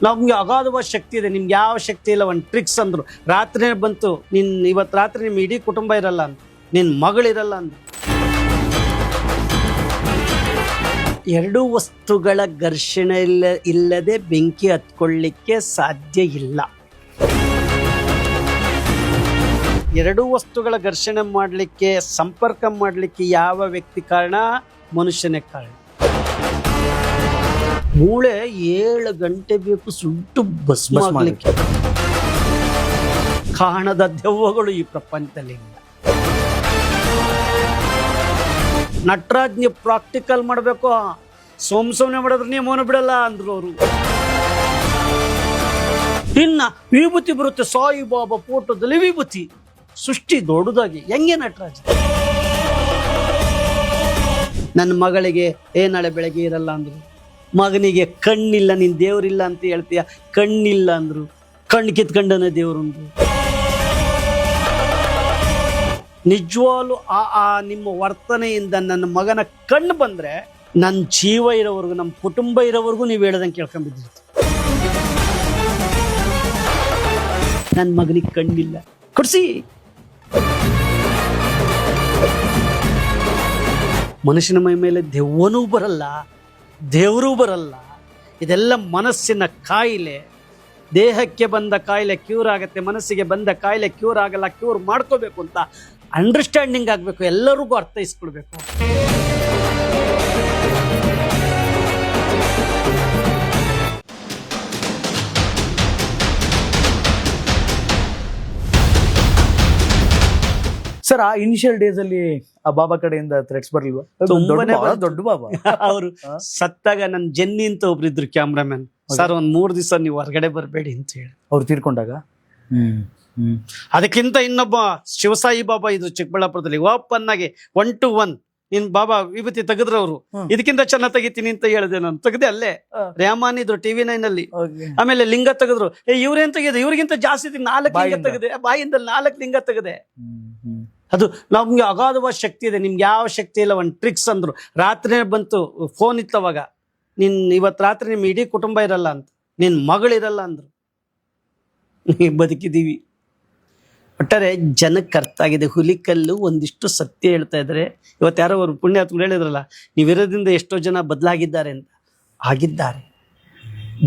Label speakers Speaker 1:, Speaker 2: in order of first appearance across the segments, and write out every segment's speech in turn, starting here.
Speaker 1: ನಮ್ಗೆ ಅಗಾಧವಾದ ಶಕ್ತಿ ಇದೆ, ನಿಮ್ಗೆ ಯಾವ ಶಕ್ತಿ ಇಲ್ಲ. ಒಂದು ಟ್ರಿಕ್ಸ್ ಅಂದರು, ರಾತ್ರಿನೇ ಬಂತು, ಇವತ್ತು ರಾತ್ರಿ ನಿಮ್ಮ ಇಡೀ ಕುಟುಂಬ ಇರಲ್ಲ ಅಂತ, ನಿನ್ನ ಮಗಳಿರಲ್ಲ ಅಂತ. ಎರಡೂ ವಸ್ತುಗಳ ಘರ್ಷಣೆ ಇಲ್ಲದೆ ಬೆಂಕಿ ಹತ್ಕೊಳ್ಳಿಕ್ಕೆ ಸಾಧ್ಯ ಇಲ್ಲ. ಎರಡೂ ವಸ್ತುಗಳ ಘರ್ಷಣೆ ಮಾಡಲಿಕ್ಕೆ, ಸಂಪರ್ಕ ಮಾಡಲಿಕ್ಕೆ ಯಾವ ವ್ಯಕ್ತಿ ಕಾರಣ? ಮನುಷ್ಯನೇ ಕಾರಣ. ಮೂಳೆ 7 ಗಂಟೆ ಬೇಕು ಸುಟ್ಟು ಭಸ್ಮ ಮಾಡಲಿಕ್ಕೆ. ಕಾಣದ ದೆವ್ವಗಳು ಈ ಪ್ರಪಂಚದಲ್ಲಿ ಇಲ್ಲ. ನಟರಾಜ್ ನೀವು ಪ್ರಾಕ್ಟಿಕಲ್ ಮಾಡಬೇಕು, ಸೋಮ್ಸೋನೆ ಮಾಡಿದ್ರೆ ನೀವು ಮೌನ ಬಿಡಲ್ಲ ಅಂದ್ರು ಅವರು. ಇನ್ನ ವಿಭೂತಿ ಬರುತ್ತೆ, ಸಾಯಿಬಾಬಾ ಫೋಟೋದಲ್ಲಿ ವಿಭೂತಿ, ಸೃಷ್ಟಿ ದೊಡ್ಡದಾಗಿ. ಹೆಂಗೆ ನಟರಾಜ್? ನನ್ನ ಮಗಳಿಗೆ ನಾಳೆ ಬೆಳಗ್ಗೆ ಇರಲ್ಲ ಅಂದ್ರು. ಮಗನಿಗೆ ಕಣ್ಣಿಲ್ಲ, ನೀನು ದೇವರಿಲ್ಲ ಅಂತ ಹೇಳ್ತೀಯ, ಕಣ್ಣಿಲ್ಲ ಅಂದ್ರು. ಕಣ್ಣು ಕಿತ್ಕೊಂಡನೇ ದೇವ್ರಂದ್ರು. ನಿಜವಾಗ್ಲೂ ಆ ನಿಮ್ಮ ವರ್ತನೆಯಿಂದ ನನ್ನ ಮಗನ ಕಣ್ಣು ಬಂದ್ರೆ ನನ್ನ ಜೀವ ಇರೋವರೆಗೂ, ನಮ್ಮ ಕುಟುಂಬ ಇರೋವರೆಗೂ ನೀವು ಹೇಳ್ದಂಗೆ ಕೇಳ್ಕೊಂಡ್ಬಿದ್ದಿರ್ತೀವಿ. ನನ್ನ ಮಗನಿಗೆ ಕಣ್ಣಿಲ್ಲ, ಕೊಡ್ಸಿ. ಮನುಷ್ಯನ ಮೈ ಮೇಲೆ ದೆವ್ವನೂ ಬರಲ್ಲ, ದೇವರೂ ಬರಲ್ಲ. ಇದೆಲ್ಲ ಮನಸ್ಸಿನ ಕಾಯಿಲೆ. ದೇಹಕ್ಕೆ ಬಂದ ಕಾಯಿಲೆ ಕ್ಯೂರ್ ಆಗುತ್ತೆ, ಮನಸ್ಸಿಗೆ ಬಂದ ಕಾಯಿಲೆ ಕ್ಯೂರ್ ಆಗಲ್ಲ. ಕ್ಯೂರ್ ಮಾಡ್ಕೋಬೇಕು ಅಂತ ಅಂಡರ್ಸ್ಟ್ಯಾಂಡಿಂಗ್ ಆಗಬೇಕು, ಎಲ್ಲರಿಗೂ ಅರ್ಥೈಸ್ಕೊಳ್ಬೇಕು.
Speaker 2: ಸರ್, ಆ ಇನಿಷಿಯಲ್ ಡೇಸ್ ಅಲ್ಲಿ ಆ ಬಾಬಾ ಕಡೆಯಿಂದ ಥ್ರೆಟ್ಸ್ ಬರ್ಲಿಲ್ವಾ? ದೊಡ್ಡ ಬಾಬಾ
Speaker 1: ಅವರು ಸತ್ತಾಗ ನನ್ನ ಜೆನ್ನಿ ಅಂತ ಒಬ್ರಿದ್ರು ಕ್ಯಾಮ್ರಾಮನ್, ಸರ್ 1-3 ದಿವಸ ನೀವು ಹೊರಗಡೆ ಬರಬೇಡಿ ಅಂತ ಹೇಳಿ.
Speaker 2: ಅವ್ರು ತೀರ್ಕೊಂಡಾಗ
Speaker 1: ಅದಕ್ಕಿಂತ ಇನ್ನೊಬ್ಬ ಶಿವಸಾಯಿ ಬಾಬಾ ಇದು ಚಿಕ್ಕಬಳ್ಳಾಪುರದಲ್ಲಿ ಓಪನ್ ಆಗಿ 1 to 1 ನಿನ್ ಬಾಬಾ ವಿಭೂತಿ ತೆಗೆದ್ರು ಅವರು. ಇದಕ್ಕಿಂತ ಚೆನ್ನಾಗಿ ತೆಗಿತೀನಿ ಅಂತ ಹೇಳಿದೆ ನಾನು. ತೆಗೆದೆ ಅಲ್ಲೇ ರ್ಯಾಮಾನ್ ಇದ್ರು TV9 ಅಲ್ಲಿ. ಆಮೇಲೆ ಲಿಂಗ ತೆಗೆದ್ರು. ಇವ್ರೇನ್ ತೆಗೆದು, ಇವ್ರಿಗಿಂತ ಜಾಸ್ತಿ 4 ಲಿಂಗ ತೆಗೆದೆ, ಬಾಯಿಂದ 4 ಲಿಂಗ ತೆಗೆದೆ. ಅದು ನಮ್ಗೆ ಅಗಾಧವಾದ ಶಕ್ತಿ ಇದೆ, ನಿಮ್ಗೆ ಯಾವ ಶಕ್ತಿ ಇಲ್ಲ. ಒಂದು ಟ್ರಿಕ್ಸ್ ಅಂದ್ರು, ರಾತ್ರಿನೇ ಬಂತು, ಫೋನ್ ಇತ್ತವಾಗ, ಇವತ್ತು ರಾತ್ರಿ ನಿಮ್ಮ ಇಡೀ ಕುಟುಂಬ ಇರಲ್ಲ ಅಂತ, ನಿನ್ನ ಮಗಳಿರಲ್ಲ ಅಂದ್ರು. ಬದುಕಿದ್ದೀವಿ. ಒಟ್ಟಾರೆ ಜನಕ್ಕೆ ಅರ್ಥ ಆಗಿದೆ. ಹುಲಿಕಲ್ಲು ಒಂದಿಷ್ಟು ಸತ್ಯ ಹೇಳ್ತಾ ಇದ್ದಾರೆ. ಇವತ್ತು ಯಾರೋ ಅವರು ಪುಣ್ಯಾತ್ಮರು ಹೇಳಿದ್ರಲ್ಲ, ನೀವಿರೋದ್ರಿಂದ ಎಷ್ಟೋ ಜನ ಬದಲಾಗಿದ್ದಾರೆ ಅಂತ. ಆಗಿದ್ದಾರೆ,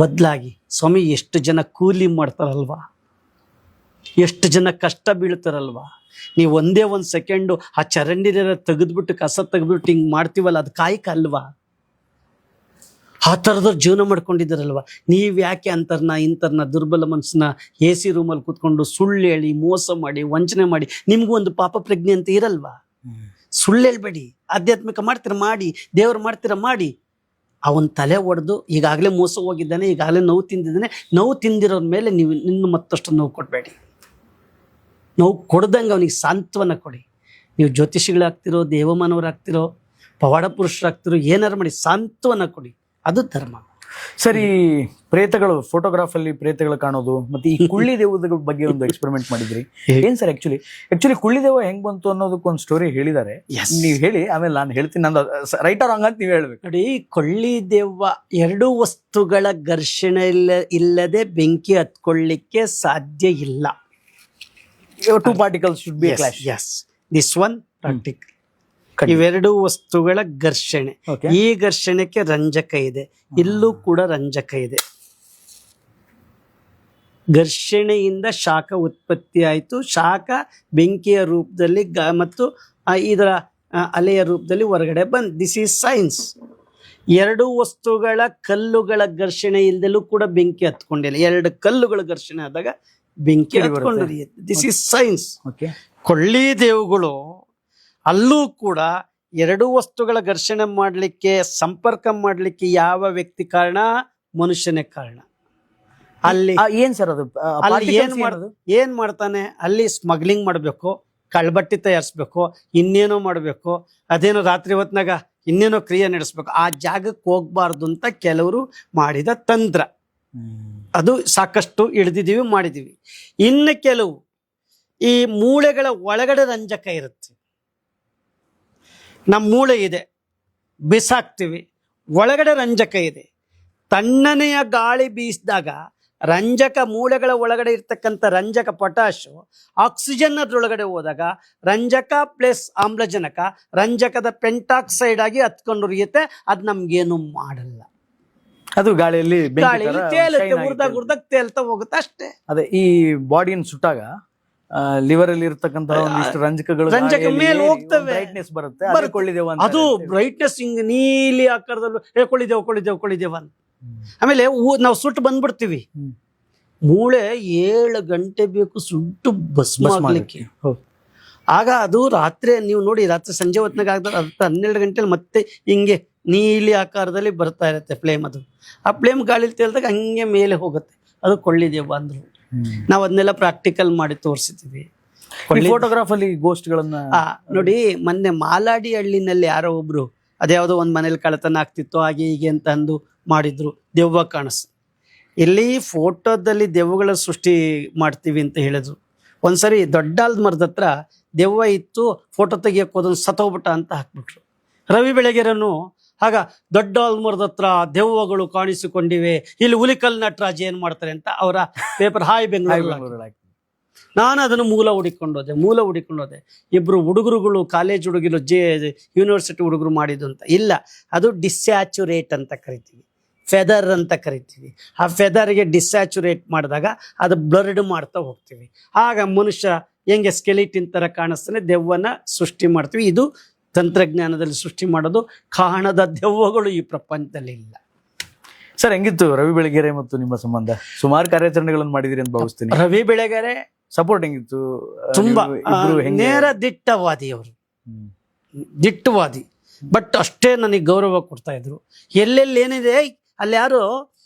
Speaker 1: ಬದಲಾಗಿ. ಸ್ವಾಮಿ, ಎಷ್ಟು ಜನ ಕೂಲಿ ಮಾಡ್ತಾರಲ್ವಾ, ಎಷ್ಟು ಜನ ಕಷ್ಟ ಬೀಳ್ತಾರಲ್ವಾ. ನೀವು ಒಂದೇ 1 ಸೆಕೆಂಡು ಆ ಚರಂಡಿನ ತೆಗೆದ್ಬಿಟ್ಟು, ಕಸ ತೆಗೆದ್ಬಿಟ್ಟು ಹಿಂಗೆ ಮಾಡ್ತೀವಲ್ಲ, ಅದು ಕಾಯಕ ಅಲ್ವಾ? ಆ ಥರದವ್ರು ಜೀವನ ಮಾಡ್ಕೊಂಡಿದ್ದಾರಲ್ವ. ನೀವು ಯಾಕೆ ಇಂಥರ್ನ ದುರ್ಬಲ ಮನಸ್ಸನ್ನ AC ರೂಮಲ್ಲಿ ಕೂತ್ಕೊಂಡು ಸುಳ್ಳು ಹೇಳಿ, ಮೋಸ ಮಾಡಿ, ವಂಚನೆ ಮಾಡಿ, ನಿಮಗೂ ಒಂದು ಪಾಪ ಪ್ರಜ್ಞೆ ಅಂತ ಇರಲ್ವಾ? ಸುಳ್ಳು ಹೇಳ್ಬೇಡಿ. ಆಧ್ಯಾತ್ಮಿಕ ಮಾಡ್ತೀರ ಮಾಡಿ, ದೇವ್ರು ಮಾಡ್ತೀರ ಮಾಡಿ. ಅವನ ತಲೆ ಒಡೆದು ಈಗಾಗಲೇ ಮೋಸ ಹೋಗಿದ್ದಾನೆ, ಈಗಾಗಲೇ ನೋವು ತಿಂದಿದ್ದಾನೆ. ನೋವು ತಿಂದಿರೋರ ಮೇಲೆ ನೀವು ಇನ್ನು ಮತ್ತಷ್ಟು ನೋವು ಕೊಡಬೇಡಿ. ನೋವು ಕೊಡ್ದಂಗೆ ಅವನಿಗೆ ಸಾಂತ್ವನ ಕೊಡಿ. ನೀವು ಜ್ಯೋತಿಷಿಗಳಾಗ್ತಿರೋ, ದೇವಮಾನವರಾಗ್ತಿರೋ, ಪವಾಡ ಪುರುಷರಾಗ್ತಿರೋ, ಏನಾರು ಮಾಡಿ ಸಾಂತ್ವನ ಕೊಡಿ. ಅದು ಧರ್ಮ.
Speaker 2: ಸರಿ, ಪ್ರೇತಗಳು, ಫೋಟೋಗ್ರಾಫ್ ಅಲ್ಲಿ ಪ್ರೇತಗಳು ಕಾಣೋದು, ಮತ್ತೆ ಈ ಕುಳ್ಳಿ ದೇವದ ಬಗ್ಗೆ ಒಂದು ಎಕ್ಸ್ಪೆರಿಮೆಂಟ್ ಮಾಡಿದ್ರಿ. ಏನ್ ಸರ್ ಆಕ್ಚುಲಿ ಕುಳ್ಳಿ ದೇವ ಹೆಂಗ್ ಬಂತು ಅನ್ನೋದಕ್ಕೆ ಒಂದು ಸ್ಟೋರಿ ಹೇಳಿದ್ದಾರೆ. ನೀವ್ ಹೇಳಿ, ಆಮೇಲೆ ನಾನು ಹೇಳ್ತೀನಿ. ನಂದು ರೈಟ್ ಆರ್ ರಾಂಗ್ ಅಂತ ನೀವ್ ಹೇಳ್ಬೇಕು.
Speaker 1: ನೋಡಿ, ಕೊಳ್ಳಿ ದೆವ್ವ ಎರಡೂ ವಸ್ತುಗಳ ಘರ್ಷಣೆ ಇಲ್ಲದೆ ಬೆಂಕಿ ಹತ್ಕೊಳ್ಳಿಕ್ಕೆ ಸಾಧ್ಯ ಇಲ್ಲ.
Speaker 2: 2 particles should be a clash.
Speaker 1: Yes, this one practical. ಇವೆರಡು ವಸ್ತುಗಳ ಘರ್ಷಣೆ. ಈ ಘರ್ಷಣೆಗೆ ರಂಜಕ ಇದೆ, ಇಲ್ಲೂ ಕೂಡ ರಂಜಕ ಇದೆ. ಘರ್ಷಣೆಯಿಂದ ಶಾಖ ಉತ್ಪತ್ತಿ ಆಯಿತು. ಶಾಖ ಬೆಂಕಿಯ ರೂಪದಲ್ಲಿ ಮತ್ತು ಇದರ ಅಲೆಯ ರೂಪದಲ್ಲಿ ಹೊರಗಡೆ ಬಂದ್. This is science. ಎರಡು ವಸ್ತುಗಳ ಕಲ್ಲುಗಳ ಘರ್ಷಣೆ ಇಲ್ದಲೂ ಕೂಡ ಬೆಂಕಿ ಹತ್ಕೊಂಡಿಲ್ಲ. 2 ಕಲ್ಲುಗಳ ಘರ್ಷಣೆ ಆದಾಗ ಬೆಂಕಿ ಹತ್ಕೊಂಡಿದೆ. This is science. ಕೊಳ್ಳಿ ದೇವುಗಳು ಅಲ್ಲೂ ಕೂಡ 2 ವಸ್ತುಗಳ ಘರ್ಷಣೆ ಮಾಡಲಿಕ್ಕೆ, ಸಂಪರ್ಕ ಮಾಡಲಿಕ್ಕೆ ಯಾವ ವ್ಯಕ್ತಿ ಕಾರಣ? ಮನುಷ್ಯನೇ ಕಾರಣ. ಅಲ್ಲಿ
Speaker 2: ಏನ್ ಸರ್ ಅದು?
Speaker 1: ಅಲ್ಲಿ ಏನ್ ಮಾಡ್ತಾನೆ? ಅಲ್ಲಿ ಸ್ಮಗ್ಲಿಂಗ್ ಮಾಡಬೇಕು, ಕಳ್ಬಟ್ಟಿ ತಯಾರಿಸ್ಬೇಕು, ಇನ್ನೇನೋ ಮಾಡಬೇಕು, ಅದೇನೋ ರಾತ್ರಿ ಹೊತ್ನಾಗ ಇನ್ನೇನೋ ಕ್ರಿಯೆ ನಡೆಸ್ಬೇಕು. ಆ ಜಾಗಕ್ಕೆ ಹೋಗ್ಬಾರ್ದು ಅಂತ ಕೆಲವರು ಮಾಡಿದ ತಂತ್ರ. ಅದು ಸಾಕಷ್ಟು ಹಿಡಿದಿದ್ದೀವಿ, ಮಾಡಿದ್ದೀವಿ. ಇನ್ನು ಕೆಲವು ಈ ಮೂಳೆಗಳ ಒಳಗಡೆ ರಂಜಕ ಇರುತ್ತೆ. ನಮ್ಮ ಮೂಳೆ ಇದೆ, ಬಿಸಾಕ್ತಿವಿ, ಒಳಗಡೆ ರಂಜಕ ಇದೆ. ತಣ್ಣನೆಯ ಗಾಳಿ ಬೀಸಿದಾಗ ರಂಜಕ ಮೂಳೆಗಳ ಒಳಗಡೆ ಇರ್ತಕ್ಕಂಥ ರಂಜಕ ಪೊಟ್ಯಾಶು ಆಕ್ಸಿಜನ್ ಅದ್ರೊಳಗಡೆ ಹೋದಾಗ ರಂಜಕ ಪ್ಲಸ್ ಆಮ್ಲಜನಕ ರಂಜಕದ ಪೆಂಟಾಕ್ಸೈಡ್ ಆಗಿ ಹತ್ಕೊಂಡು ಉರಿಯುತ್ತೆ. ಅದು ನಮ್ಗೇನು ಮಾಡಲ್ಲ.
Speaker 2: ಅದು ಗಾಳಿಯಲ್ಲಿ ಬೆಂಕಿ
Speaker 1: ಗಾಳಿಯಲ್ಲಿ
Speaker 2: ತರ
Speaker 1: ತೇಲುತ್ತೆ,
Speaker 2: shine ಆಗಿ
Speaker 1: ಉರ್ದಾಗ ಉರ್ದಾಗ ತೇಲ್ತಾ ಹೋಗುತ್ತೆ ಅಷ್ಟೇ.
Speaker 2: ಅದೇ ಈ ಬಾಡಿಯನ್ನು ಸುಟ್ಟಾಗ ಲಿವರ್ ಅಲ್ಲಿ ಇರ್ತಕ್ಕಂತಹ ಒಂದಿಷ್ಟು ರಂಜಕಗಳು
Speaker 1: ರಂಜಕ ಮೇಲೆ ಹೋಗ್ತವೆ,
Speaker 2: ಬ್ರೈಟ್ನೆಸ್ ಬರುತ್ತೆ, ಅದೇ ಕೊಳ್ಳಿದೇವ ಅಂತ
Speaker 1: ಅದು ಬ್ರೈಟ್ನೆಸ್ ಹಿಂಗ್ ನೀಲಿ ಆಕಾರದಲ್ಲೂ ಕೊಳ್ಳಿದೇವ ಅಂತ. ಆಮೇಲೆ ನಾವು ಸುಟ್ಟು ಬಂದ್ಬಿಡ್ತೀವಿ. ಮೂಳೆ 7 ಗಂಟೆ ಬೇಕು ಸುಟ್ಟು ಭಸ್ಮ ಆಗ್ಲಿಕ್ಕೆ. ಆಗ ಅದು ರಾತ್ರಿ ನೀವು ನೋಡಿ, ರಾತ್ರಿ ಸಂಜೆ ಹೊತ್ನಾಗ ಆಗ್ತದೆ 12 ಗಂಟೆಲಿ ಮತ್ತೆ ಹಿಂಗೆ ನೀಲಿ ಆಕಾರದಲ್ಲಿ ಬರ್ತಾ ಇರುತ್ತೆ ಫ್ಲೇಮ್. ಅದು ಆ ಫ್ಲೇಮ್ ಗಾಳಿಲಿ ತೇಲ್ದಾಗ ಹಂಗೆ ಮೇಲೆ ಹೋಗುತ್ತೆ. ಅದು ಕೊಳ್ಳಿದೇವ ಅಂದ್ರು. ನಾವು ಅದನ್ನೆಲ್ಲ ಪ್ರಾಕ್ಟಿಕಲ್ ಮಾಡಿ ತೋರಿಸಿದ್ವಿ.
Speaker 2: ಫೋಟೋಗ್ರಾಫ್ ಅಲ್ಲಿ ಗೋಸ್ಟ್ಗಳನ್ನ
Speaker 1: ನೋಡಿ, ಮೊನ್ನೆ ಮಾಲಾಡಿ ಹಳ್ಳಿನಲ್ಲಿ ಯಾರೋ ಒಬ್ರು ಅದ್ಯಾವುದೋ ಒಂದ್ ಮನೇಲಿ ಕಳ್ಳತನ ಆಗ್ತಿತ್ತು ಹಾಗೆ ಹೀಗೆ ಅಂತ ಅಂದು ಮಾಡಿದ್ರು. ದೆವ್ವ ಕಾಣಿಸ್ತು. ಇಲ್ಲಿ ಫೋಟೋದಲ್ಲಿ ದೆವ್ವಗಳ ಸೃಷ್ಟಿ ಮಾಡ್ತೀವಿ ಅಂತ ಹೇಳಿದ್ರು. ಒಂದ್ಸರಿ ದೊಡ್ಡ ಆಲ್ದ ಮರದ ಹತ್ರ ದೆವ್ವ ಇತ್ತು, ಫೋಟೋ ತೆಗಿಯಕ್ಕೆ ಹೋದನ್ನು ಸತ್ತೋಗ್ಬಿಟ್ಟ ಅಂತ ಹಾಕ್ಬಿಟ್ರು. ರವಿ ಬೆಳಗೆರೆನು ಆಗ ದೊಡ್ಡ ಆಲ್ದ ಮರದ ಹತ್ರ ದೆವ್ವಗಳು ಕಾಣಿಸಿಕೊಂಡಿವೆ, ಇಲ್ಲಿ ಹುಲಿಕಲ್ ನಟರಾಜ್ ಏನ್ ಮಾಡ್ತಾರೆ ಅಂತ ಅವರ ಪೇಪರ್ ಹಾಯ್ ಬೆಂಗಳೂರು. ನಾನು ಅದನ್ನು ಮೂಲ ಹುಡಿಕೊಂಡೋದೆ. ಇಬ್ರು ಹುಡುಗರುಗಳು, ಕಾಲೇಜ್ ಹುಡುಗರು, ಯೂನಿವರ್ಸಿಟಿ ಹುಡುಗರು ಮಾಡಿದ್ದು ಅಂತ ಇಲ್ಲ. ಅದು ಡಿಸ್ಯಾಚುರೇಟ್ ಅಂತ ಕರಿತೀವಿ, ಫೆದರ್ ಅಂತ ಕರಿತೀವಿ. ಆ ಫೆದರ್ಗೆ ಡಿಸ್ಯಾಚುರೇಟ್ ಮಾಡಿದಾಗ ಅದು ಬ್ಲರ್ಡ್ ಮಾಡ್ತಾ ಹೋಗ್ತೀವಿ. ಆಗ ಮನುಷ್ಯ ಹೆಂಗೆ ಸ್ಕೆಲಿಟಿನ್ ತರ ಕಾಣಿಸ್ತಾನೆ, ದೆವ್ವನ ಸೃಷ್ಟಿ ಮಾಡ್ತೀವಿ. ಇದು ತಂತ್ರಜ್ಞಾನದಲ್ಲಿ ಸೃಷ್ಟಿ ಮಾಡೋದು. ಕಾಣದ ದೆವ್ವಗಳು ಈ ಪ್ರಪಂಚದಲ್ಲಿ ಇಲ್ಲ.
Speaker 2: ಸರ್, ಹೆಂಗಿತ್ತು ರವಿ ಬೆಳಗೆರೆ ಮತ್ತು ನಿಮ್ಮ ಸಂಬಂಧ? ಸುಮಾರು ಕಾರ್ಯಾಚರಣೆಗಳನ್ನು ಮಾಡಿದಿರಿ ಅಂತ ಭಾವಿಸ್ತೀನಿ.
Speaker 1: ರವಿ ಬೆಳಗೆರೆ
Speaker 2: ಸಪೋರ್ಟ್ ಹೆಂಗಿತ್ತು?
Speaker 1: ತುಂಬಾ ನೇರ ದಿಟ್ಟವಾದಿ, ಅವರು ದಿಟ್ಟವಾದಿ. ಬಟ್ ಅಷ್ಟೇ ನನಗೆ ಗೌರವ ಕೊಡ್ತಾ ಇದ್ರು. ಎಲ್ಲೆಲ್ಲಿ ಏನಿದೆ ಅಲ್ಲಿ ಯಾರು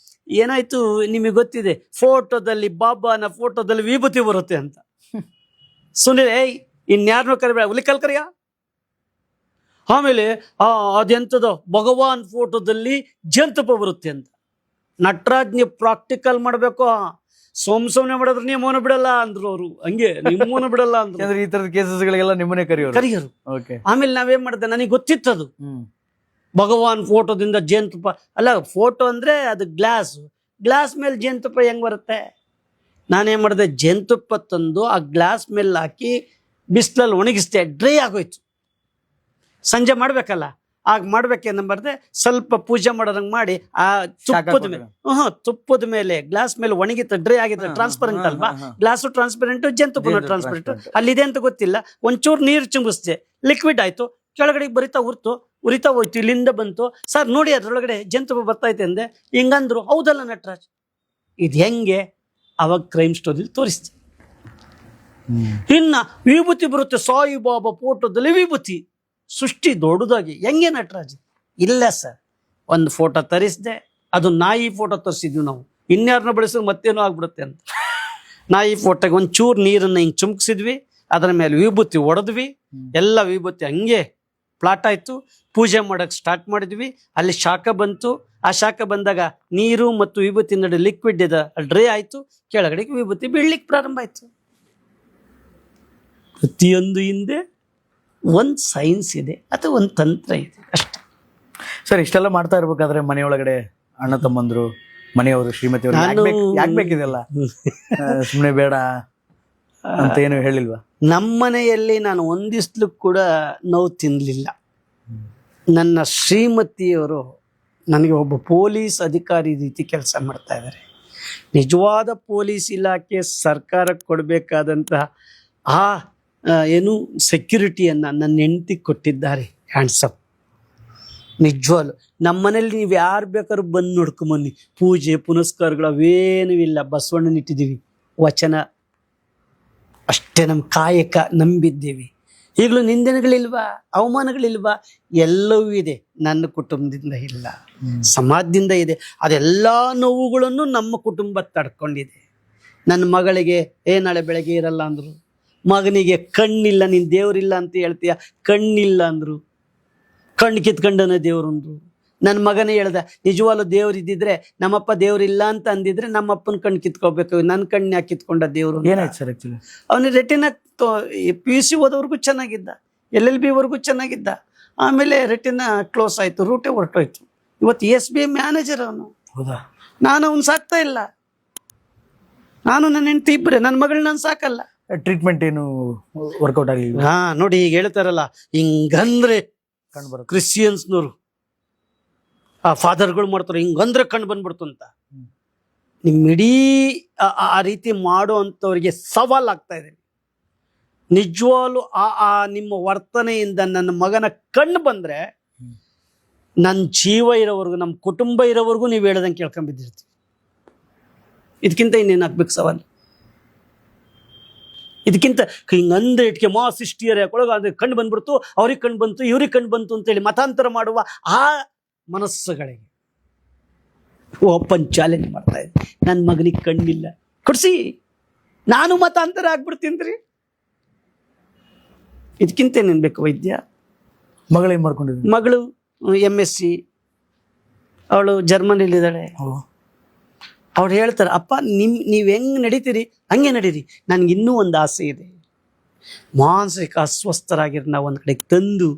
Speaker 1: ಏನಾಯ್ತು ನಿಮಗೆ ಗೊತ್ತಿದೆ, ಫೋಟೋದಲ್ಲಿ ಬಾಬಾನ ಫೋಟೋದಲ್ಲಿ ವಿಭೂತಿ ಬರುತ್ತೆ ಅಂತ. ಸುನಿಲ್ ಇನ್ಯಾರನ್ನೂ ಕರಿಬೇಡ, ಹುಲಿಕಲ್ ಕರಿಯ. ಆಮೇಲೆ ಅದೆಂಥದೋ ಭಗವಾನ್ ಫೋಟೋದಲ್ಲಿ ಜಂತುಪ ಬರುತ್ತೆ ಅಂತ. ನಟರಾಜ್ ನೀವು ಪ್ರಾಕ್ಟಿಕಲ್ ಮಾಡ್ಬೇಕು, ಸೋಮ್ನೆ ಮಾಡಿದ್ರೆ ನಿಮ್ಮವನು ಬಿಡಲ್ಲ ಅಂದ್ರು ಅವರು. ಹಂಗೆ ನಿಮ್ಮವನು ಬಿಡಲ್ಲ ಅಂದ್ರು.
Speaker 2: ಈ ತರದ ಕೇಸಸ್ಗಳಿಗೆಲ್ಲ ನಿಮ್ಮನೆ ಕರಿಯೋರು.
Speaker 1: ಆಮೇಲೆ ನಾವೇನ್ ಮಾಡಿದೆ, ನನಗೆ ಗೊತ್ತಿತ್ತದು. ಭಗವಾನ್ ಫೋಟೋದಿಂದ ಜೇನುತುಪ್ಪ ಅಲ್ಲ, ಫೋಟೋ ಅಂದ್ರೆ ಅದು ಗ್ಲಾಸ್ ಮೇಲೆ ಜೇನುತುಪ್ಪ ಹೆಂಗ್ ಬರುತ್ತೆ? ನಾನೇನ್ ಮಾಡಿದೆ, ಜೇನುತುಪ್ಪ ತಂದು ಆ ಗ್ಲಾಸ್ ಮೇಲೆ ಹಾಕಿ ಬಿಸಿಲಲ್ಲಿ ಒಣಗಿಸ್ದೆ. ಡ್ರೈ ಆಗೋಯ್ತು. ಸಂಜೆ ಮಾಡ್ಬೇಕಲ್ಲ, ಆಗ ಮಾಡ್ಬೇಕೇನಂಬಾರ್ದೆ, ಸ್ವಲ್ಪ ಪೂಜೆ ಮಾಡೋದಂಗೆ ಮಾಡಿ ಆ ತುಪ್ಪದ ಮೇಲೆ ಗ್ಲಾಸ್ ಮೇಲೆ ಒಣಗಿತ್ತು, ಡ್ರೈ ಆಗಿತ್ತು. ಟ್ರಾನ್ಸ್ಪರೆಂಟ್ ಅಲ್ವಾ, ಗ್ಲಾಸು ಟ್ರಾನ್ಸ್ಪರೆಂಟ್, ಜೇನುತುಪ್ಪನ ಟ್ರಾನ್ಸ್ಪರೆಂಟ್. ಅಲ್ಲಿದೆ ಅಂತ ಗೊತ್ತಿಲ್ಲ. ಒಂಚೂರು ನೀರು ಚುಂಬಿಸ್ದೆ, ಲಿಕ್ವಿಡ್ ಆಯ್ತು. ಕೆಳಗಡೆ ಉರಿತಾ ಹೋಯ್ತು. ಇಲ್ಲಿಂದ ಬಂತು. ಸರ್ ನೋಡಿ ಅದ್ರೊಳಗಡೆ ಜೇನುತುಪ್ಪ ಬರ್ತೈತೆ ಅಂದೆ. ಹಿಂಗಂದ್ರು. ಹೌದಲ್ಲ ನಟರಾಜ್, ಇದು ಹೆಂಗೆ? ಅವಾಗ ಕ್ರೈಮ್ ಸ್ಟೋರಿಲಿ ತೋರಿಸ್ತೆ. ಇನ್ನ ವಿಭೂತಿ ಬರುತ್ತೆ, ಸಾಯಿಬಾಬಾ ಫೋಟೋದಲ್ಲಿ ವಿಭೂತಿ ಸೃಷ್ಟಿ ದೊಡ್ಡದಾಗಿ. ಹೆಂಗೆ ನಟರಾಜ್? ಇಲ್ಲ ಸರ್, ಒಂದು ಫೋಟೋ ತರಿಸಿದೆ, ಅದು ನಾಯಿ ಫೋಟೋ ತರಿಸಿದ್ವಿ ನಾವು. ಇನ್ಯಾರನ್ನ ಬಳಸಿದ್ರೆ ಮತ್ತೇನೋ ಆಗ್ಬಿಡುತ್ತೆ ಅಂತ. ನಾಯಿ ಫೋಟೋಗೆ ಒಂಚೂರು ನೀರನ್ನು ಹಿಂಗೆ ಚುಮ್ಕಿಸಿದ್ವಿ, ಅದರ ಮೇಲೆ ವಿಭೂತಿ ಹೊಡೆದ್ವಿ. ಎಲ್ಲ ವಿಭೂತಿ ಹಂಗೆ ಪ್ಲಾಟ್ ಆಯ್ತು. ಪೂಜೆ ಮಾಡಕ್ ಸ್ಟಾರ್ಟ್ ಮಾಡಿದ್ವಿ. ಅಲ್ಲಿ ಶಾಖ ಬಂತು. ಆ ಶಾಖ ಬಂದಾಗ ನೀರು ಮತ್ತು ವಿಭೂತಿ ನಡು ಲಿಕ್ವಿಡ್ ಇದೆ, ಡ್ರೈ ಆಯ್ತು. ಕೆಳಗಡೆಗೆ ವಿಭೂತಿ ಬೀಳ್ಲಿಕ್ಕೆ ಪ್ರಾರಂಭ ಆಯ್ತು. ಪ್ರತಿಯೊಂದು ಹಿಂದೆ ಒಂದು ಸೈನ್ಸ್ ಇದೆ, ಅಥವಾ ಒಂದು ತಂತ್ರ ಇದೆ ಅಷ್ಟೇ.
Speaker 2: ಸರ್, ಇಷ್ಟೆಲ್ಲ ಮಾಡ್ತಾ ಇರ್ಬೇಕಾದ್ರೆ ಮನೆಯೊಳಗಡೆ ಅಣ್ಣ ತಮ್ಮಂದ್ರು, ಮನೆಯವರು, ಶ್ರೀಮತಿ ಯಾಕೆ ಬೇಕಿದೆಲ್ಲ? ಸುಮ್ಮನೆ ಬೇಡ ಅಂತ ಏನು ಹೇಳಿಲ್ವಾ?
Speaker 1: ನಮ್ಮನೆಯಲ್ಲಿ ನಾನು ಒಂದಿಸ್ಲು ಕೂಡ ನೋವು ತಿನ್ನಲಿಲ್ಲ. ನನ್ನ ಶ್ರೀಮತಿಯವರು ನನಗೆ ಒಬ್ಬ ಪೊಲೀಸ್ ಅಧಿಕಾರಿ ರೀತಿ ಕೆಲಸ ಮಾಡ್ತಾ ಇದ್ದಾರೆ. ನಿಜವಾದ ಪೊಲೀಸ್ ಇಲಾಖೆ ಸರ್ಕಾರಕ್ಕೆ ಕೊಡಬೇಕಾದಂತಹ ಏನು ಸೆಕ್ಯೂರಿಟಿಯನ್ನು ನನ್ನ ಹೆಂಡತಿ ಕೊಟ್ಟಿದ್ದಾರೆ. ಹ್ಯಾಂಡ್ಸಪ್. ನಿಜವಾಗ್ಲು ನಮ್ಮನೇಲಿ ನೀವು ಯಾರು ಬೇಕಾದ್ರೂ ಬಂದು ನೋಡ್ಕೊಂಬನ್ನಿ. ಪೂಜೆ ಪುನಸ್ಕಾರಗಳು ಅವೇನೂ ಇಲ್ಲ. ಬಸವಣ್ಣನಿಟ್ಟಿದ್ದೀವಿ, ವಚನ ಅಷ್ಟೇ. ನಮ್ಮ ಕಾಯಕ ನಂಬಿದ್ದೇವೆ. ಈಗಲೂ ನಿಂದನೆಗಳಿಲ್ವಾ, ಅವಮಾನಗಳಿಲ್ವಾ? ಎಲ್ಲವೂ ಇದೆ. ನನ್ನ ಕುಟುಂಬದಿಂದ ಇಲ್ಲ, ಸಮಾಜದಿಂದ ಇದೆ. ಅದೆಲ್ಲ ನೋವುಗಳನ್ನು ನಮ್ಮ ಕುಟುಂಬ ತಡ್ಕೊಂಡಿದೆ. ನನ್ನ ಮಗಳಿಗೆ ನಾಳೆ ಬೆಳಗ್ಗೆ ಇರಲ್ಲ ಅಂದರು. ಮಗನಿಗೆ ಕಣ್ಣಿಲ್ಲ, ನೀನು ದೇವರಿಲ್ಲ ಅಂತ ಹೇಳ್ತೀಯ, ಕಣ್ಣಿಲ್ಲ ಅಂದರು. ಕಣ್ಣು ಕಿತ್ಕೊಂಡನ ದೇವ್ರಂದ್ರು. ನನ್ನ ಮಗನೇ ಹೇಳ್ದ, ನಿಜವಾಗ್ಲೂ ದೇವ್ರು ಇದ್ದಿದ್ರೆ, ನಮ್ಮಪ್ಪ ದೇವ್ರಿಲ್ಲ ಅಂತ ಅಂದಿದ್ರೆ ನಮ್ಮಪ್ಪನ ಕಣ್ಣು ಕಿತ್ಕೋಬೇಕು, ನನ್ನ ಕಣ್ಣು ಯಾಕೆ ಕಿತ್ಕೊಂಡ ದೇವ್ರು?
Speaker 2: ಏನಾಯ್ತು ಸರ್? ಆಕ್ಚುಲಿ
Speaker 1: ಅವನಿಗೆ ರೆಟಿನ PUC ಓದೋವರೆಗೂ ಚೆನ್ನಾಗಿದ್ದ, LLB ವರೆಗೂ ಚೆನ್ನಾಗಿದ್ದ. ಆಮೇಲೆ ರೆಟಿನ ಕ್ಲೋಸ್ ಆಯ್ತು, ರೂಟೇ ಹೊರಟೋಯ್ತು. ಇವತ್ತು SBI ಮ್ಯಾನೇಜರ್ ಅವನು.
Speaker 2: ಹೌದಾ?
Speaker 1: ನಾನು ಅವ್ನು ಸಾಕ್ತಾ ಇಲ್ಲ. ನಾನು ನನ್ನ ಹೆಂಡತಿ ಇಬ್ಬರೇ, ನನ್ನ ಮಗಳು ನಾನು ಸಾಕಲ್ಲ.
Speaker 2: ಟ್ರೀಟ್ಮೆಂಟ್ ಏನು ವರ್ಕೌಟ್ ಆಗಲಿಲ್ಲ?
Speaker 1: ಹಾ ನೋಡಿ, ಈಗ ಹೇಳ್ತಾರಲ್ಲ, ಹಿಂಗಂದ್ರೆ
Speaker 2: ಕಂಡು ಬರುತ್ತೆ.
Speaker 1: ಕ್ರಿಶ್ಚಿಯನ್ಸ್ನವರು ಆ ಫಾದರ್ಗಳು ಮಾಡ್ತಾರೆ, ಹಿಂಗಂದ್ರೆ ಕಂಡು ಬಂದ್ಬಿಡ್ತು ಅಂತ. ನಿಮ್ ಇಡೀ ಆ ರೀತಿ ಮಾಡೋ ಅಂಥವ್ರಿಗೆ ಸವಾಲ್ ಆಗ್ತಾ ಇದೆ. ನಿಜವಾಗ್ಲೂ ಆ ನಿಮ್ಮ ವರ್ತನೆಯಿಂದ ನನ್ನ ಮಗನ ಕಣ್ಣು ಬಂದ್ರೆ ನನ್ನ ಜೀವ ಇರೋವರೆಗೂ, ನಮ್ಮ ಕುಟುಂಬ ಇರೋವರೆಗೂ ನೀವು ಹೇಳ್ದಂಗೆ ಕೇಳ್ಕೊಂಡ್ಬಿದ್ದಿರ್ತೀವಿ. ಇದಕ್ಕಿಂತ ಇನ್ನೇನು ಹಾಕ್ಬೇಕು ಸವಾಲು? ಇದಕ್ಕಿಂತ ಹಿಂಗಂದ್ರೆ ಇಟ್ಕೆ ಮಾಸ್ ಇಷ್ಟಿಯರ್ ಯಾಕೊಳಗ ಅದು ಕಣ್ಣು ಬಂದ್ಬಿಡ್ತು, ಅವ್ರಿಗೆ ಕಣ್ಣು ಬಂತು, ಇವ್ರಿಗೆ ಕಣ್ಣು ಬಂತು ಅಂತೇಳಿ ಮತಾಂತರ ಮಾಡುವ ಆ ಮನಸ್ಸುಗಳಿಗೆ ಓಪನ್ ಚಾಲೆಂಜ್ ಮಾಡ್ತಾ ಇದೆ. ನನ್ನ ಮಗನಿಗೆ ಕಣ್ಣಿಲ್ಲ, ಕೊಡ್ಸಿ, ನಾನು ಮತಾಂತರ ಆಗ್ಬಿಡ್ತೀನಿ ರೀ. ಇದಕ್ಕಿಂತ ಏನೇನು ಬೇಕು ವೈದ್ಯ?
Speaker 2: ಮಗಳು ಏನ್ ಮಾಡ್ಕೊಂಡಿದ್ರು?
Speaker 1: ಮಗಳು MSc, ಅವಳು ಜರ್ಮನಿಲಿದ್ದಾಳೆ. ಅವ್ರು ಹೇಳ್ತಾರೆ, ಅಪ್ಪ ನೀವು ಹೆಂಗೆ ನಡೀತೀರಿ ಹಂಗೆ ನಡೀರಿ, ನನಗೆ ಇನ್ನೂ ಒಂದು ಆಸೆ ಇದೆ. ಮಾನಸಿಕ ಅಸ್ವಸ್ಥರಾಗಿರೋ ನಾವು ಒಂದು ಕಡೆಗೆ ತಂದು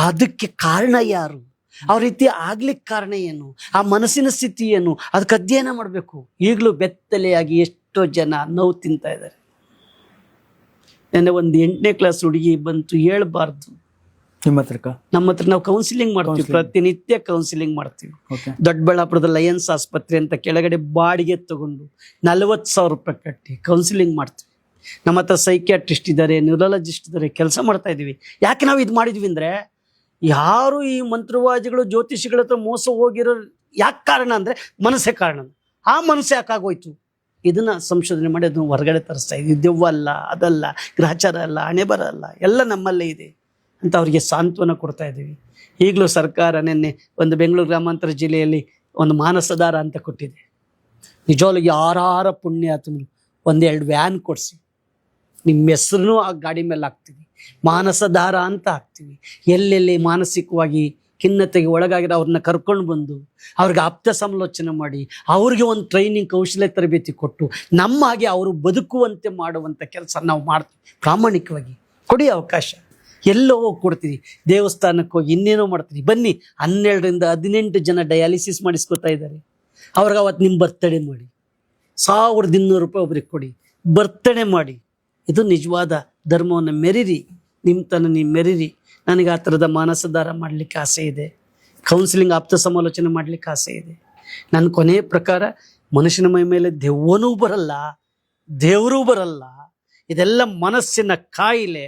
Speaker 1: ಅದಕ್ಕೆ ಕಾರಣ ಯಾರು, ಆ ರೀತಿ ಆಗ್ಲಿಕ್ಕೆ ಕಾರಣ ಏನು, ಆ ಮನಸ್ಸಿನ ಸ್ಥಿತಿ ಏನು, ಅದಕ್ಕೆ ಅಧ್ಯಯನ ಮಾಡಬೇಕು. ಈಗಲೂ ಬೆತ್ತಲೆಯಾಗಿ ಎಷ್ಟೋ ಜನ ನೋವು ತಿಂತಾ ಇದ್ದಾರೆ. ನೆನ್ನೆ ಒಂದು 8ನೇ ಕ್ಲಾಸ್ ಹುಡುಗಿ ಬಂತು, ಹೇಳ್ಬಾರ್ದು.
Speaker 2: ನಿಮ್ಮ ಹತ್ರಕ್ಕ?
Speaker 1: ನಮ್ಮ ಹತ್ರ ನಾವು ಕೌನ್ಸಿಲಿಂಗ್ ಮಾಡ್ತೀವಿ, ಪ್ರತಿನಿತ್ಯ ಕೌನ್ಸಿಲಿಂಗ್ ಮಾಡ್ತೀವಿ. ದೊಡ್ಡಬಳ್ಳಾಪುರದ ಲಯನ್ಸ್ ಆಸ್ಪತ್ರೆ ಅಂತ ಕೆಳಗಡೆ ಬಾಡಿಗೆ ತಗೊಂಡು 40,000 ರೂಪಾಯಿ ಕಟ್ಟಿ ಕೌನ್ಸಿಲಿಂಗ್ ಮಾಡ್ತೀವಿ. ನಮ್ಮ ಹತ್ರ ಸೈಕ್ಯಾಟ್ರಿಸ್ಟ್ ಇದ್ದಾರೆ, ನ್ಯೂರಾಲಜಿಸ್ಟ್ ಇದ್ದಾರೆ, ಕೆಲಸ ಮಾಡ್ತಾ ಇದ್ದೀವಿ. ಯಾಕೆ ನಾವು ಇದು ಮಾಡಿದ್ವಿ ಅಂದರೆ, ಯಾರು ಈ ಮಂತ್ರವಾದಿಗಳು ಜ್ಯೋತಿಷಿಗಳ ಹತ್ರ ಮೋಸ ಹೋಗಿರೋ ಯಾಕೆ ಕಾರಣ ಅಂದರೆ ಮನಸ್ಸೇ ಕಾರಣ. ಆ ಮನಸ್ಸು ಯಾಕಾಗೋಯ್ತು, ಇದನ್ನ ಸಂಶೋಧನೆ ಮಾಡಿ ಅದನ್ನು ಹೊರಗಡೆ ತರಿಸ್ತಾ ಇದ್ವಿ. ದೆವ್ವ ಅಲ್ಲ, ಅದಲ್ಲ, ಗ್ರಹಚಾರ ಅಲ್ಲ, ಹಣೆ ಬರ ಅಲ್ಲ, ಎಲ್ಲ ನಮ್ಮಲ್ಲೇ ಇದೆ ಅಂತ ಅವರಿಗೆ ಸಾಂತ್ವನ ಕೊಡ್ತಾ ಇದ್ದೀವಿ. ಈಗಲೂ ಸರ್ಕಾರ ನಿನ್ನೆ ಒಂದು ಬೆಂಗಳೂರು ಗ್ರಾಮಾಂತರ ಜಿಲ್ಲೆಯಲ್ಲಿ ಒಂದು ಮಾನಸದಾರ ಅಂತ ಕೊಟ್ಟಿದೆ. ನಿಜವಾಗ್ಲೂ ಯಾರ ಪುಣ್ಯಾತ್ಮರು 1-2 ವ್ಯಾನ್ ಕೊಡಿಸಿ, ನಿಮ್ಮ ಹೆಸರು ಆ ಗಾಡಿ ಮೇಲೆ ಹಾಕ್ತೀವಿ, ಮಾನಸದಾರ ಅಂತ ಹಾಕ್ತೀವಿ. ಎಲ್ಲೆಲ್ಲಿ ಮಾನಸಿಕವಾಗಿ ಖಿನ್ನತೆಗೆ ಒಳಗಾಗಿರೋ ಅವ್ರನ್ನ ಕರ್ಕೊಂಡು ಬಂದು ಅವ್ರಿಗೆ ಆಪ್ತ ಸಮಾಲೋಚನೆ ಮಾಡಿ ಅವ್ರಿಗೆ ಒಂದು ಟ್ರೈನಿಂಗ್ ಕೌಶಲ್ಯ ತರಬೇತಿ ಕೊಟ್ಟು ನಮ್ಮ ಹಾಗೆ ಅವರು ಬದುಕುವಂತೆ ಮಾಡುವಂಥ ಕೆಲಸ ನಾವು ಮಾಡ್ತೀವಿ. ಪ್ರಾಮಾಣಿಕವಾಗಿ ಕೊಡಿ ಅವಕಾಶ. ಎಲ್ಲೋ ಹೋಗಿ ಕೊಡ್ತೀರಿ, ದೇವಸ್ಥಾನಕ್ಕೆ ಹೋಗಿ ಇನ್ನೇನೋ ಮಾಡ್ತೀರಿ. ಬನ್ನಿ, 12ರಿಂದ 18 ಜನ ಡಯಾಲಿಸಿಸ್ ಮಾಡಿಸ್ಕೊತಾ ಇದ್ದಾರೆ. ಅವ್ರಿಗೆ ಅವತ್ತು ನಿಮ್ಮ ಬರ್ತಡೇ ಮಾಡಿ 1200 ರೂಪಾಯಿ ಒಬ್ರಿಗೆ ಕೊಡಿ, ಬರ್ತಡೇ ಮಾಡಿ. ಇದು ನಿಜವಾದ ಧರ್ಮವನ್ನು ಮೆರಿರಿ, ನಿಮ್ಮ ನೀವು ಮೆರಿರಿ. ನನಗೆ ಆ ಥರದ ಮಾನಸದಾರ ಮಾಡಲಿಕ್ಕೆ ಆಸೆ ಇದೆ, ಕೌನ್ಸಿಲಿಂಗ್ ಆಪ್ತ ಸಮಾಲೋಚನೆ ಮಾಡಲಿಕ್ಕೆ ಆಸೆ ಇದೆ. ನನ್ನ ಕೊನೆಯ ಪ್ರಕಾರ ಮನುಷ್ಯನ ಮೈ ಮೇಲೆ ದೆವ್ವನೂ ಬರಲ್ಲ, ದೇವರೂ ಬರಲ್ಲ. ಇದೆಲ್ಲ ಮನಸ್ಸಿನ ಕಾಯಿಲೆ.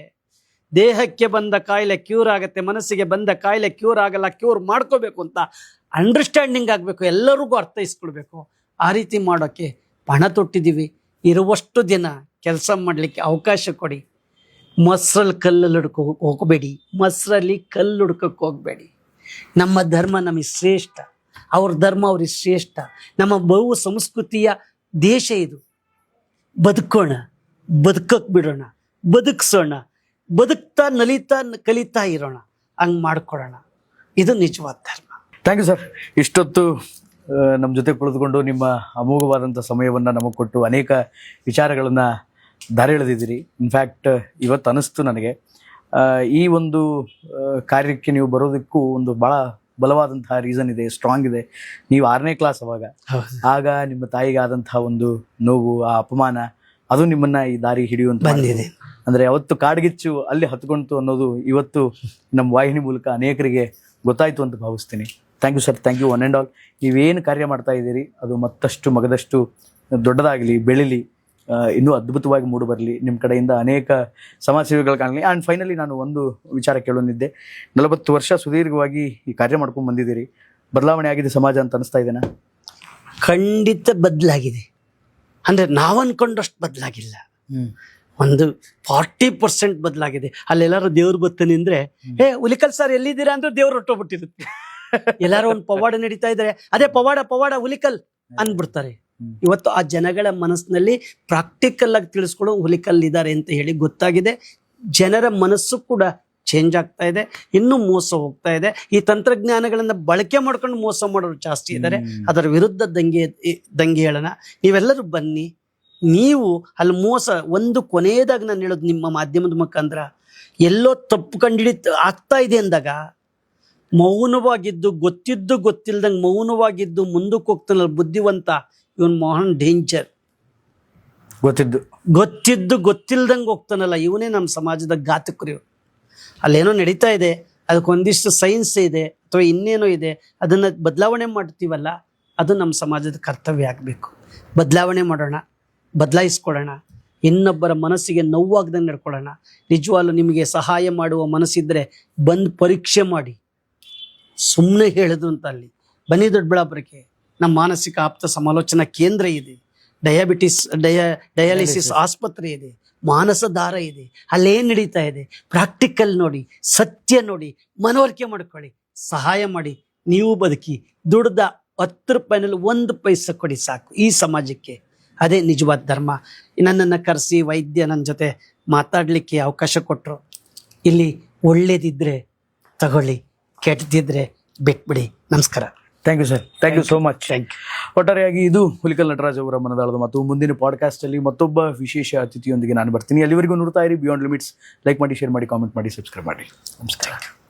Speaker 1: ದೇಹಕ್ಕೆ ಬಂದ ಕಾಯಿಲೆ ಕ್ಯೂರ್ ಆಗುತ್ತೆ, ಮನಸ್ಸಿಗೆ ಬಂದ ಕಾಯಿಲೆ ಕ್ಯೂರ್ ಆಗಲ್ಲ. ಕ್ಯೂರ್ ಮಾಡ್ಕೋಬೇಕು ಅಂತ ಅಂಡರ್ಸ್ಟ್ಯಾಂಡಿಂಗ್ ಆಗಬೇಕು, ಎಲ್ಲರಿಗೂ ಅರ್ಥೈಸ್ಕೊಳ್ಬೇಕು. ಆ ರೀತಿ ಮಾಡೋಕ್ಕೆ ಪಣ ತೊಟ್ಟಿದ್ದೀವಿ. ಇರುವಷ್ಟು ದಿನ ಕೆಲಸ ಮಾಡಲಿಕ್ಕೆ ಅವಕಾಶ ಕೊಡಿ. ಮೊಸರಲ್ಲಿ ಕಲ್ಲಲ್ಲಿ ಹೋಗಬೇಡಿ, ಮೊಸರಲ್ಲಿ ಕಲ್ಲು ಹುಡ್ಕಕ್ಕೆ ಹೋಗಬೇಡಿ. ನಮ್ಮ ಧರ್ಮ ನಮಗೆ ಶ್ರೇಷ್ಠ, ಅವ್ರ ಧರ್ಮ ಅವ್ರಿಗೆ ಶ್ರೇಷ್ಠ. ನಮ್ಮ ಬಹು ಸಂಸ್ಕೃತಿಯ ದೇಶ ಇದು. ಬದುಕೋಣ, ಬದುಕಕ್ಕೆ ಬಿಡೋಣ, ಬದುಕಿಸೋಣ, ಬದುಕ್ತಾ ನಲಿತಾ ಕಲಿತಾ ಇರೋಣ, ಹಂಗೆ ಮಾಡ್ಕೊಡೋಣ. ಇದು ನಿಜವಾದ ಧರ್ಮ.
Speaker 2: Thank you sir. ಇಷ್ಟೊತ್ತು ನಮ್ಮ ಜೊತೆ ಕುಳಿತುಕೊಂಡು ನಿಮ್ಮ ಅಮೋಘವಾದಂಥ ಸಮಯವನ್ನು ನಮಗೆ ಕೊಟ್ಟು ಅನೇಕ ವಿಚಾರಗಳನ್ನು ದಾರಿ ಎಳೆದಿದ್ದೀರಿ. ಇನ್ಫ್ಯಾಕ್ಟ್ ಇವತ್ತು ಅನಿಸ್ತು ನನಗೆ, ಈ ಒಂದು ಕಾರ್ಯಕ್ಕೆ ನೀವು ಬರೋದಕ್ಕೂ ಒಂದು ಭಾಳ ಬಲವಾದಂತಹ ರೀಸನ್ ಇದೆ, ಸ್ಟ್ರಾಂಗ್ ಇದೆ. ನೀವು 6ನೇ ಕ್ಲಾಸ್ ಆಗ ನಿಮ್ಮ ತಾಯಿಗೆ ಆದಂತಹ ಒಂದು ನೋವು, ಆ ಅಪಮಾನ, ಅದು ನಿಮ್ಮನ್ನ ಈ ದಾರಿ ಹಿಡಿಯುವಂತ
Speaker 1: ಬಂದಿದೆ.
Speaker 2: ಅಂದ್ರೆ ಯಾವತ್ತು ಕಾಡ್ಗಿಚ್ಚು ಅಲ್ಲಿ ಹತ್ಕೊಂತು ಅನ್ನೋದು ಇವತ್ತು ನಮ್ಮ ವಾಹಿನಿ ಮೂಲಕ ಅನೇಕರಿಗೆ ಗೊತ್ತಾಯ್ತು ಅಂತ ಭಾವಿಸ್ತೀನಿ. Thank you sir, thank you one and all. ನೀವೇನು ಕಾರ್ಯ ಮಾಡ್ತಾ ಇದ್ದೀರಿ ಅದು ಮತ್ತಷ್ಟು ಮಗದಷ್ಟು ದೊಡ್ಡದಾಗಲಿ, ಬೆಳೀಲಿ, ಇನ್ನೂ ಅದ್ಭುತವಾಗಿ ಮೂಡಿಬರಲಿ. ನಿಮ್ಮ ಕಡೆಯಿಂದ ಅನೇಕ ಸಮಾಜ ಸೇವೆಗಳು ಕಾಣಲಿ. ಆ್ಯಂಡ್ ಫೈನಲಿ ನಾನು ಒಂದು ವಿಚಾರ ಕೇಳೋನಿದ್ದೆ. 40 ವರ್ಷ ಸುದೀರ್ಘವಾಗಿ ಈ ಕಾರ್ಯ ಮಾಡ್ಕೊಂಡು ಬಂದಿದ್ದೀರಿ, ಬದಲಾವಣೆ ಆಗಿದೆ ಸಮಾಜ ಅಂತ ಅನಿಸ್ತಾ ಇದೆನಾ?
Speaker 1: ಖಂಡಿತ ಬದಲಾಗಿದೆ. ಅಂದರೆ ನಾವು ಅನ್ಕೊಂಡಷ್ಟು ಬದಲಾಗಿಲ್ಲ, ಒಂದು 40% ಬದಲಾಗಿದೆ. ಅಲ್ಲೆಲ್ಲರೂ ದೇವ್ರು ಬರ್ತಾನೆ ಅಂದ್ರೆ, ಹುಲಿಕಲ್ ಸರ್ ಎಲ್ಲಿದ್ದೀರಾ ಅಂದ್ರೆ ದೇವ್ರು ಹೊಟ್ಟೋಗ್ಬಿಟ್ಟಿರುತ್ತೆ. ಎಲ್ಲಾರು ಒಂದು ಪವಾಡ ನಡೀತಾ ಇದ್ದಾರೆ, ಅದೇ ಪವಾಡ ಪವಾಡ ಹುಲಿಕಲ್ ಅಂದ್ಬಿಡ್ತಾರೆ. ಇವತ್ತು ಆ ಜನಗಳ ಮನಸ್ಸಿನಲ್ಲಿ ಪ್ರಾಕ್ಟಿಕಲ್ ಆಗಿ ತಿಳಿಸ್ಕೊಳ್ಳೋ ಹುಲಿಕಲ್ ಇದ್ದಾರೆ ಅಂತ ಹೇಳಿ ಗೊತ್ತಾಗಿದೆ. ಜನರ ಮನಸ್ಸು ಕೂಡ ಚೇಂಜ್ ಆಗ್ತಾ ಇದೆ, ಇನ್ನೂ ಮೋಸ ಹೋಗ್ತಾ ಇದೆ. ಈ ತಂತ್ರಜ್ಞಾನಗಳನ್ನ ಬಳಕೆ ಮಾಡ್ಕೊಂಡು ಮೋಸ ಮಾಡೋರು ಜಾಸ್ತಿ ಇದ್ದಾರೆ. ಅದರ ವಿರುದ್ಧ ದಂಗೆ ಹೇಳೋಣ. ನೀವೆಲ್ಲರೂ ಬನ್ನಿ. ನೀವು ಅಲ್ಲಿ ಮೋಸ ಒಂದು ಕೊನೆಯದಾಗಿ ನಾನು ಹೇಳೋದು, ನಿಮ್ಮ ಮಾಧ್ಯಮದ ಮುಖಾಂತರ ಎಲ್ಲೋ ತಪ್ಪು ಆಗ್ತಾ ಇದೆ ಅಂದಾಗ ಮೌನವಾಗಿದ್ದು ಗೊತ್ತಿದ್ದು ಗೊತ್ತಿಲ್ದಂಗೆ ಮೌನವಾಗಿದ್ದು ಮುಂದಕ್ಕೆ ಹೋಗ್ತಾನಲ್ಲ ಬುದ್ಧಿವಂತ, ಇವನ್ ಮೋಹನ್ ಡೇಂಜರ್. ಗೊತ್ತಿದ್ದು ಗೊತ್ತಿಲ್ದಂಗೆ ಹೋಗ್ತಾನಲ್ಲ ಇವನೇ ನಮ್ಮ ಸಮಾಜದ ಘಾತಕರು ಇವ್ರು. ಅಲ್ಲೇನೋ ನಡೀತಾ ಇದೆ, ಅದಕ್ಕೊಂದಿಷ್ಟು ಸೈನ್ಸ್ ಇದೆ ಅಥವಾ ಇನ್ನೇನೋ ಇದೆ, ಅದನ್ನು ಬದಲಾವಣೆ ಮಾಡ್ತೀವಲ್ಲ, ಅದು ನಮ್ಮ ಸಮಾಜದ ಕರ್ತವ್ಯ ಆಗಬೇಕು. ಬದಲಾವಣೆ ಮಾಡೋಣ, ಬದಲಾಯಿಸ್ಕೊಳ್ಳೋಣ, ಇನ್ನೊಬ್ಬರ ಮನಸ್ಸಿಗೆ ನೋವಾಗ್ದಂಗೆ ನಡ್ಕೊಳ್ಳೋಣ. ನಿಜವಾಗ್ಲೂ ನಿಮಗೆ ಸಹಾಯ ಮಾಡುವ ಮನಸ್ಸಿದ್ರೆ ಬಂದು ಪರೀಕ್ಷೆ ಮಾಡಿ, ಸುಮ್ಮನೆ ಹೇಳೋದು ಅಂತ ಅಲ್ಲಿ ಬನ್ನಿ. ದೊಡ್ಡಬಳ್ಳಾಪುರಕ್ಕೆ ನಮ್ಮ ಮಾನಸಿಕ ಆಪ್ತ ಸಮಾಲೋಚನಾ ಕೇಂದ್ರ ಇದೆ, ಡಯಾಲಿಸಿಸ್ ಆಸ್ಪತ್ರೆ ಇದೆ, ಮಾನಸಧಾರ ಇದೆ. ಅಲ್ಲೇನು ನಡೀತಾ ಇದೆ ಪ್ರಾಕ್ಟಿಕಲ್ ನೋಡಿ, ಸತ್ಯ ನೋಡಿ, ಮನವರಿಕೆ ಮಾಡ್ಕೊಳ್ಳಿ, ಸಹಾಯ ಮಾಡಿ, ನೀವು ಬದುಕಿ. ದುಡ್ದ 10 ರೂಪಾಯಿನಲ್ಲಿ 1 ಪೈಸೆ ಕೊಡಿ ಸಾಕು ಈ ಸಮಾಜಕ್ಕೆ. ಅದೇ ನಿಜವಾದ ಧರ್ಮ. ನನ್ನನ್ನು ಕರೆಸಿ ವೈದ್ಯ ನನ್ನ ಜೊತೆ ಮಾತಾಡಲಿಕ್ಕೆ ಅವಕಾಶ ಕೊಟ್ಟರು. ಇಲ್ಲಿ ಒಳ್ಳೇದಿದ್ರೆ ತಗೊಳ್ಳಿ, ಕೆಟ್ಟದಿದ್ರೆ ಬಿಟ್ಬಿಡಿ. ನಮಸ್ಕಾರ.
Speaker 2: Thank you sir, thank you so much.
Speaker 1: Thank you.
Speaker 2: ಒಟ್ಟಾರೆಯಾಗಿ ಇದು ಹುಲಿಕಲ್ ನಟರಾಜ್ ಅವರ ಮನದಾಳದ ಮತ್ತು ಮುಂದಿನ ಪಾಡ್ಕಾಸ್ಟ್ ಅಲ್ಲಿ ಮತ್ತೊಬ್ಬ ವಿಶೇಷ ಅತಿಥಿಯೊಂದಿಗೆ ನಾನು ಬರ್ತೀನಿ. ಅಲ್ಲಿವರೆಗೂ ನೋಡ್ತಾ ಇರಿ ಬಿಯಾಂಡ್ ಲಿಮಿಟ್ಸ್. ಲೈಕ್ ಮಾಡಿ, ಶೇರ್ ಮಾಡಿ, ಕಾಮೆಂಟ್ ಮಾಡಿ, ಸಬ್ಸ್ಕ್ರೈಬ್ ಮಾಡಿ. ನಮಸ್ಕಾರ.